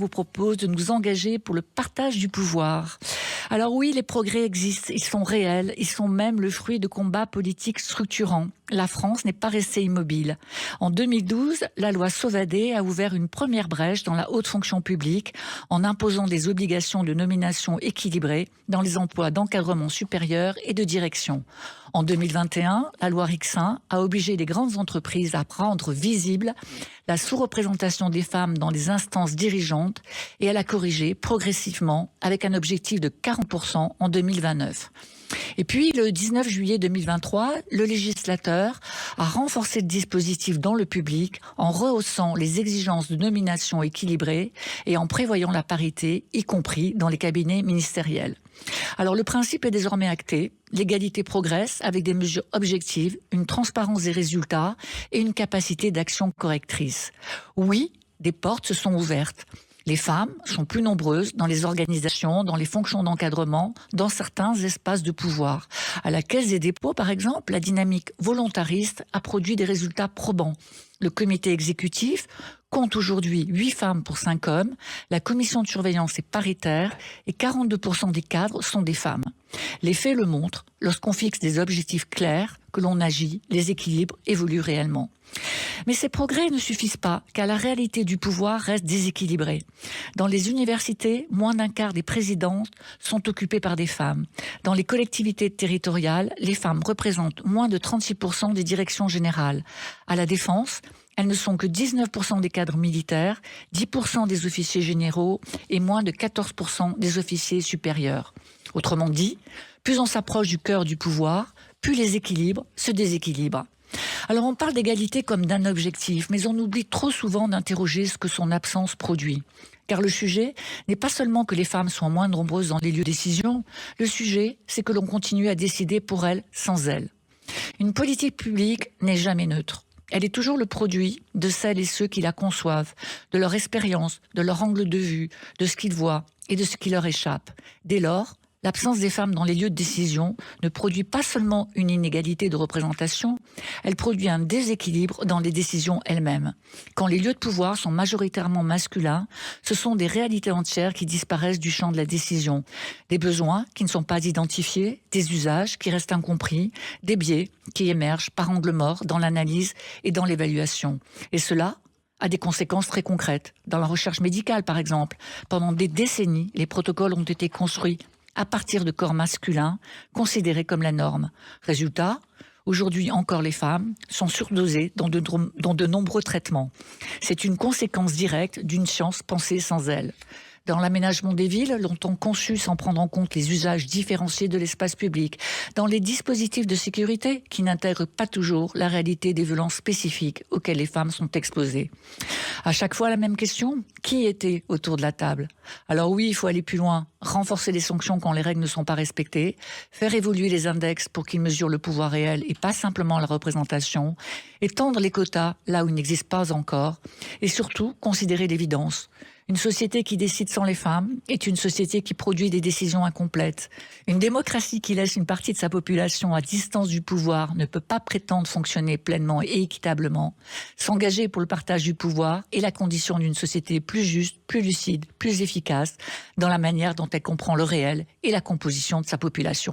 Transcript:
vous propose de nous engager pour le partage du pouvoir. Alors oui, les progrès existent, ils sont réels, ils sont même le fruit de combats politiques structurants. La France n'est pas restée immobile. En 2012, la loi Sauvadet a ouvert une première brèche dans la haute fonction publique en imposant des obligations de nomination équilibrées dans les emplois d'encadrement supérieur et de direction. En 2021, la loi Rixain a obligé les grandes entreprises à rendre visible la sous-représentation des femmes dans les instances dirigeantes et à la corriger progressivement avec un objectif de 40% en 2029. Et puis, le 19 juillet 2023, le législateur a renforcé le dispositif dans le public en rehaussant les exigences de nomination équilibrée et en prévoyant la parité, y compris dans les cabinets ministériels. Alors, le principe est désormais acté. L'égalité progresse avec des mesures objectives, une transparence des résultats et une capacité d'action correctrice. Oui, des portes se sont ouvertes. Les femmes sont plus nombreuses dans les organisations, dans les fonctions d'encadrement, dans certains espaces de pouvoir. À la Caisse des dépôts, par exemple, la dynamique volontariste a produit des résultats probants. Le comité exécutif compte aujourd'hui 8 femmes pour 5 hommes, la commission de surveillance est paritaire et 42% des cadres sont des femmes. Les faits le montrent, lorsqu'on fixe des objectifs clairs, que l'on agit, les équilibres évoluent réellement. Mais ces progrès ne suffisent pas, car la réalité du pouvoir reste déséquilibrée. Dans les universités, moins d'un quart des présidentes sont occupées par des femmes. Dans les collectivités territoriales, les femmes représentent moins de 36% des directions générales. À la Défense, elles ne sont que 19% des cadres militaires, 10% des officiers généraux et moins de 14% des officiers supérieurs. Autrement dit, plus on s'approche du cœur du pouvoir, plus les équilibres se déséquilibrent. Alors on parle d'égalité comme d'un objectif, mais on oublie trop souvent d'interroger ce que son absence produit. Car le sujet n'est pas seulement que les femmes soient moins nombreuses dans les lieux de décision, le sujet, c'est que l'on continue à décider pour elles sans elles. Une politique publique n'est jamais neutre. Elle est toujours le produit de celles et ceux qui la conçoivent, de leur expérience, de leur angle de vue, de ce qu'ils voient et de ce qui leur échappe. Dès lors, l'absence des femmes dans les lieux de décision ne produit pas seulement une inégalité de représentation, elle produit un déséquilibre dans les décisions elles-mêmes. Quand les lieux de pouvoir sont majoritairement masculins, ce sont des réalités entières qui disparaissent du champ de la décision, des besoins qui ne sont pas identifiés, des usages qui restent incompris, des biais qui émergent par angle mort dans l'analyse et dans l'évaluation. Et cela a des conséquences très concrètes. Dans la recherche médicale, par exemple, pendant des décennies, les protocoles ont été construits à partir de corps masculins considérés comme la norme. Résultat, aujourd'hui encore les femmes sont surdosées dans de nombreux traitements. C'est une conséquence directe d'une science pensée sans elle. Dans l'aménagement des villes, longtemps conçu sans prendre en compte les usages différenciés de l'espace public, dans les dispositifs de sécurité qui n'intègrent pas toujours la réalité des violences spécifiques auxquelles les femmes sont exposées. À chaque fois la même question, qui était autour de la table? Alors oui, il faut aller plus loin, renforcer les sanctions quand les règles ne sont pas respectées, faire évoluer les index pour qu'ils mesurent le pouvoir réel et pas simplement la représentation, étendre les quotas là où ils n'existent pas encore, et surtout considérer l'évidence. Une société qui décide sans les femmes est une société qui produit des décisions incomplètes. Une démocratie qui laisse une partie de sa population à distance du pouvoir ne peut pas prétendre fonctionner pleinement et équitablement. S'engager pour le partage du pouvoir est la condition d'une société plus juste, plus lucide, plus efficace dans la manière dont elle comprend le réel et la composition de sa population.